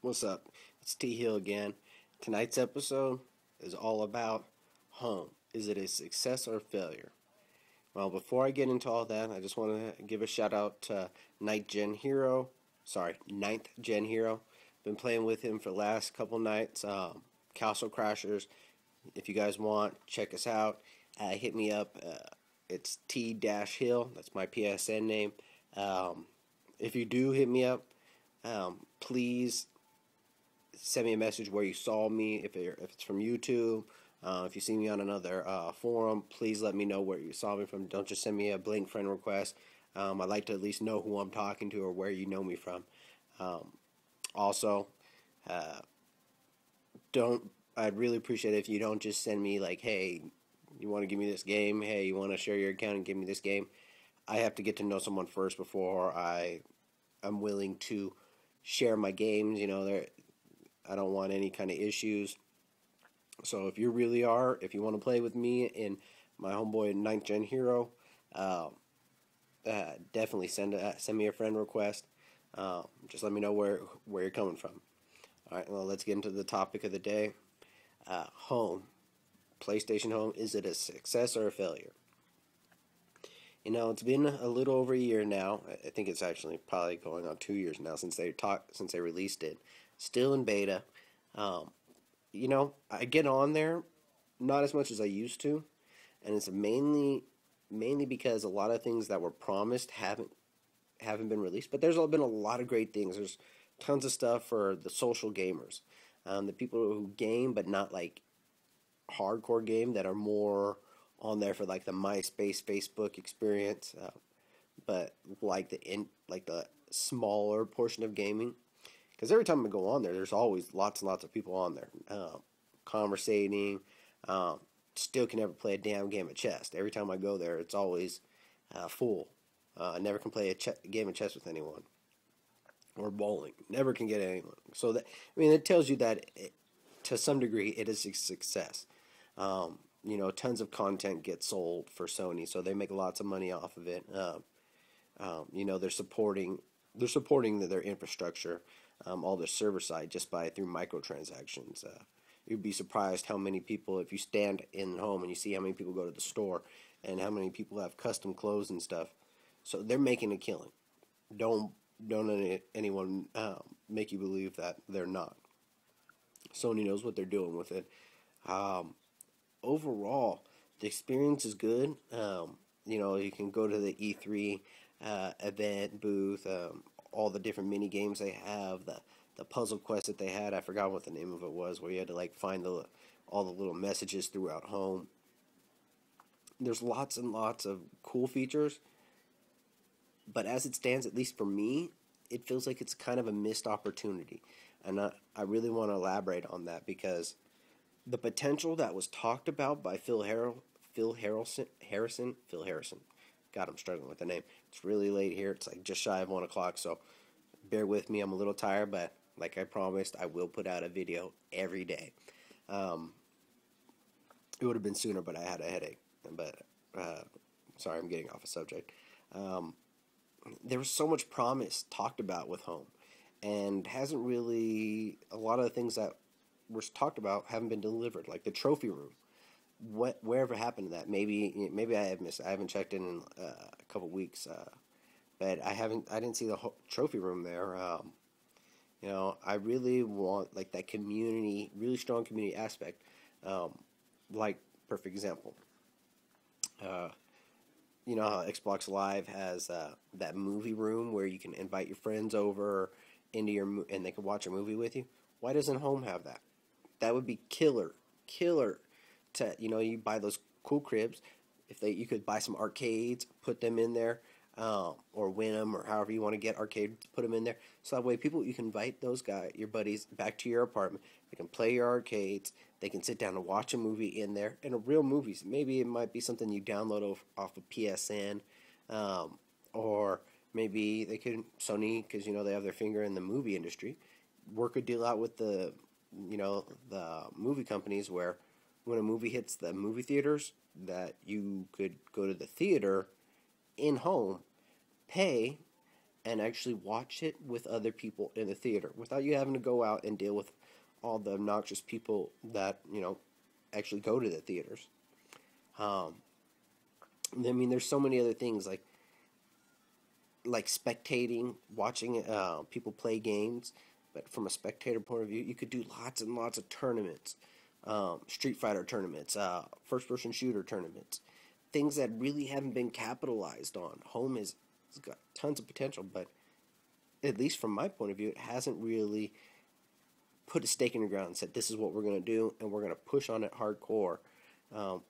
What's up? It's T Hill again. Tonight's episode is all about home. Is it a success or a failure? Well, before I get into all that, I just want to give a shout out to Ninth Gen Hero. Been playing with him for the last couple nights. Castle Crashers. If you guys want, check us out. Hit me up. It's T-Hill. That's my PSN name. If you do hit me up, please send me a message where you saw me. If it's from YouTube, if you see me on another forum, please let me know where you saw me from. Don't just send me a blank friend request. I'd like to at least know who I'm talking to or where you know me from. Also, don't I'd really appreciate it if you don't just send me like, hey, you want to give me this game? Hey, you want to share your account and give me this game? I have to get to know someone first before I'm willing to share my games. I don't want any kind of issues. So if you want to play with me and my homeboy Ninth Gen Hero, definitely send me a friend request. Just let me know where you're coming from. All right, well, let's get into the topic of the day. Home. PlayStation Home, is it a success or a failure? It's been a little over a year now. I think it's actually probably going on 2 years now since they released it. Still in beta. I get on there, not as much as I used to, and it's mainly because a lot of things that were promised haven't been released. But there's been a lot of great things. There's tons of stuff for the social gamers, the people who game but not like hardcore game, that are more on there for like the MySpace, Facebook experience, but like the smaller portion of gaming. Because every time I go on there, there's always lots and lots of people on there, conversating. Still can never play a damn game of chess. Every time I go there, it's always full. I never can play a game of chess with anyone. Or bowling. Never can get anyone. So it tells you that to some degree it is a success. Tons of content gets sold for Sony, so they make lots of money off of it. They're supporting their infrastructure, all their server side, just through microtransactions. You'd be surprised how many people, if you stand in home and you see how many people go to the store and how many people have custom clothes and stuff. So they're making a killing. Don't anyone make you believe that they're not. Sony knows what they're doing with it. Overall, the experience is good. You can go to the E3 event booth, all the different mini games they have, the puzzle quest that they had. I forgot what the name of it was, where you had to like find all the little messages throughout home. There's lots and lots of cool features, but as it stands, at least for me, it feels like it's kind of a missed opportunity, and I really want to elaborate on that because the potential that was talked about by Phil Harrison. God, I'm struggling with the name. It's really late here. It's like just shy of 1 o'clock, so bear with me. I'm a little tired, but like I promised, I will put out a video every day. It would have been sooner, but I had a headache. But sorry, I'm getting off a subject. There was so much promise talked about with home, and hasn't really, a lot of the things that were talked about haven't been delivered, like the trophy room. Wherever happened to that? Maybe I have missed. I haven't checked in a couple weeks, but I didn't see the whole trophy room there. I really want like that community, really strong community aspect. Like perfect example. How Xbox Live has that movie room where you can invite your friends over and they can watch a movie with you. Why doesn't home have that? That would be killer. You buy those cool cribs. You could buy some arcades, put them in there, or win them, or however you want to get arcades, put them in there. So that way, you can invite your buddies, back to your apartment. They can play your arcades. They can sit down and watch a movie in there, and a real movie. Maybe it might be something you download off of PSN, or maybe Sony, because they have their finger in the movie industry, work a deal out with the movie companies where when a movie hits the movie theaters, that you could go to the theater in home, pay, and actually watch it with other people in the theater without you having to go out and deal with all the obnoxious people that actually go to the theaters. Um, I mean, there's so many other things like spectating, watching people play games. But from a spectator point of view, you could do lots and lots of tournaments, Street Fighter tournaments, first-person shooter tournaments, things that really haven't been capitalized on. Home has got tons of potential, but at least from my point of view, it hasn't really put a stake in the ground and said, this is what we're going to do, and we're going to push on it hardcore. Um,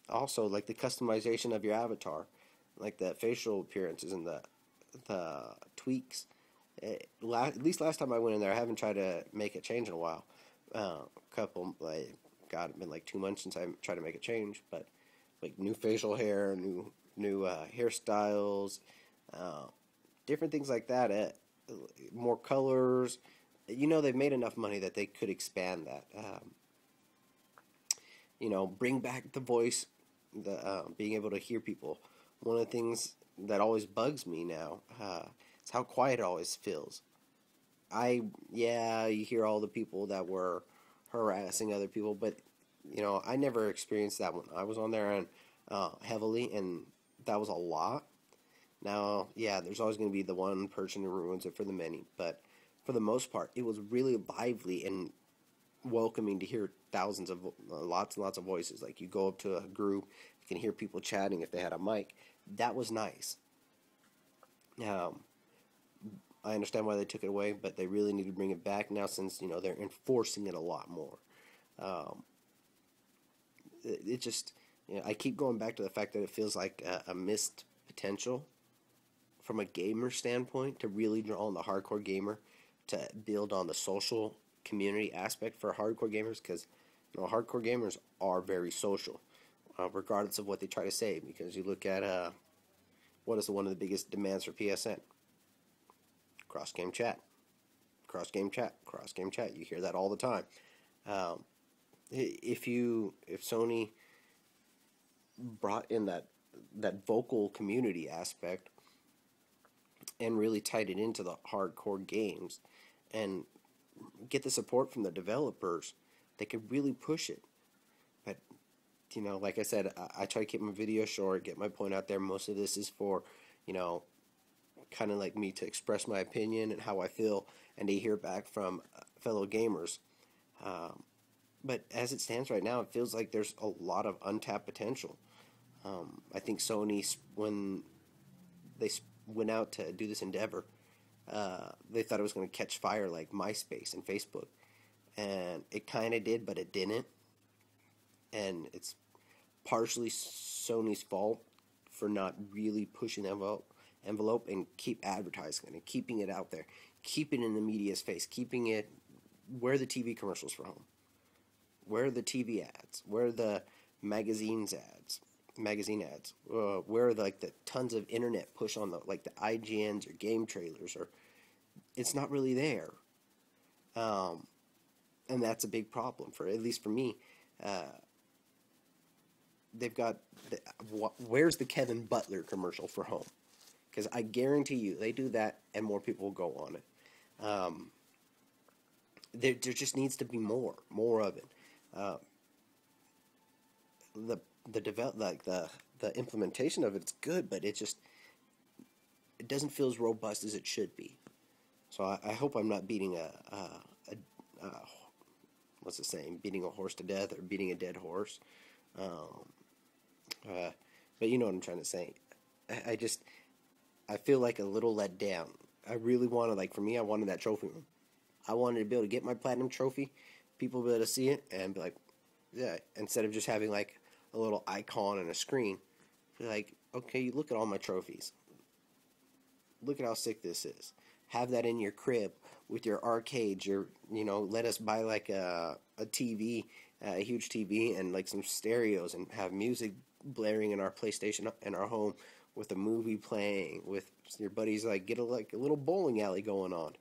Also, like the customization of your avatar, like the facial appearances and the tweaks. At least last time I went in there, I haven't tried to make a change in a while. Couple, like, God, it's been like 2 months since I tried to make a change, but like new facial hair, new hairstyles, uh, different things like that. More colors. They've made enough money that they could expand that. Bring back the voice, the being able to hear people. One of the things that always bugs me now is how quiet it always feels. Yeah, you hear all the people that were harassing other people, but I never experienced that when I was on there and heavily, and that was a lot. Now, yeah, there's always going to be the one person who ruins it for the many, but for the most part, it was really lively and welcoming to hear thousands of lots and lots of voices. Like you go up to a group, you can hear people chatting if they had a mic. That was nice. Um, I understand why they took it away, but they really need to bring it back now since they're enforcing it a lot more. Um, it just I keep going back to the fact that it feels like a missed potential from a gamer standpoint to really draw on the hardcore gamer to build on the social community aspect for hardcore gamers because hardcore gamers are very social, regardless of what they try to say. Because you look at what is one of the biggest demands for PSN? Cross game chat, cross game chat, cross game chat. You hear that all the time. Um, if Sony brought in that vocal community aspect and really tied it into the hardcore games and get the support from the developers, they could really push it. But like I said, I try to keep my video short, get my point out there. Most of this is for kind of like me to express my opinion and how I feel, and to hear back from fellow gamers. Um, but as it stands right now, it feels like there's a lot of untapped potential. I think Sony, when they went out to do this endeavor, they thought it was going to catch fire like MySpace and Facebook, and it kind of did, but it didn't. And it's partially Sony's fault for not really pushing the envelope and keep advertising it and keeping it out there, keeping it in the media's face, keeping it where the TV commercials for home, where are the TV ads, where are the magazine ads, where are the tons of internet push on the IGNs or game trailers, or it's not really there. And that's a big problem for, at least for me. They've got where's the Kevin Butler commercial for home? Because I guarantee you they do that and more people will go on it. There just needs to be more of it. The implementation of it's good, but it doesn't feel as robust as it should be. So I hope I'm not beating what's the saying? Beating a horse to death or beating a dead horse. But you know what I'm trying to say. I feel like a little let down. I really wanted, for me, I wanted that trophy room. I wanted to be able to get my platinum trophy, people be able to see it and be like, yeah, instead of just having a little icon and a screen, be like, okay, you look at all my trophies. Look at how sick this is. Have that in your crib with your arcades. Let us buy a TV, a huge TV, and some stereos, and have music blaring in our PlayStation in our home with a movie playing, with your buddies, get a little bowling alley going on.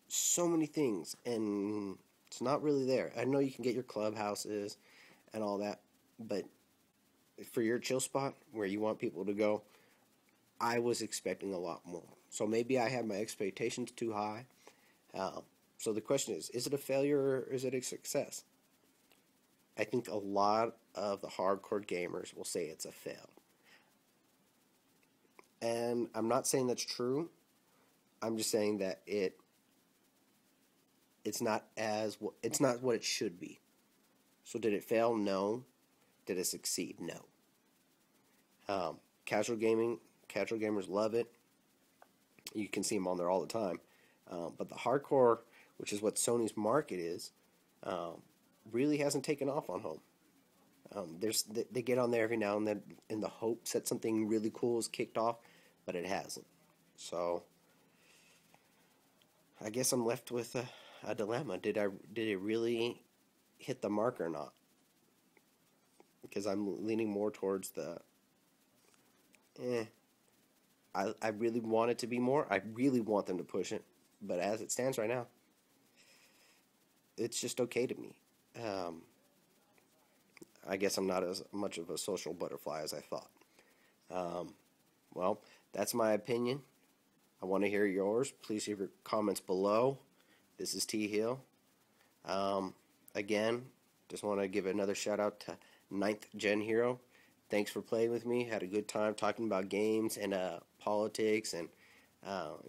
So many things, and it's not really there. I know you can get your clubhouses and all that, but for your chill spot where you want people to go, I was expecting a lot more. So maybe I had my expectations too high. So the question is it a failure or is it a success? I think a lot of the hardcore gamers will say it's a fail. And I'm not saying that's true. I'm just saying that it's not what it should be. So did it fail? No. Did it succeed? No. Casual gamers love it. You can see them on there all the time. But the hardcore, which is what Sony's market is, really hasn't taken off on home. They get on there every now and then in the hopes that something really cool is kicked off, but it hasn't. So I guess I'm left with a dilemma. Did it really hit the mark or not? Because I'm leaning more towards the I really want it to be more. I really want them to push it, but as it stands right now, it's just okay to me. I guess I'm not as much of a social butterfly as I thought. Well, that's my opinion. I want to hear yours. Please leave your comments below. This is T Hill. Again, just want to give another shout out to 9th Gen Hero. Thanks for playing with me. Had a good time talking about games and politics and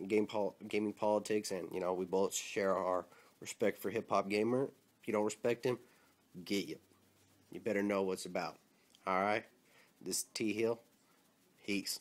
gaming politics. And, you know, we both share our respect for Hip Hop Gamer. If you don't respect him, get you. You better know what's about. All right? This is T Hill. Peace.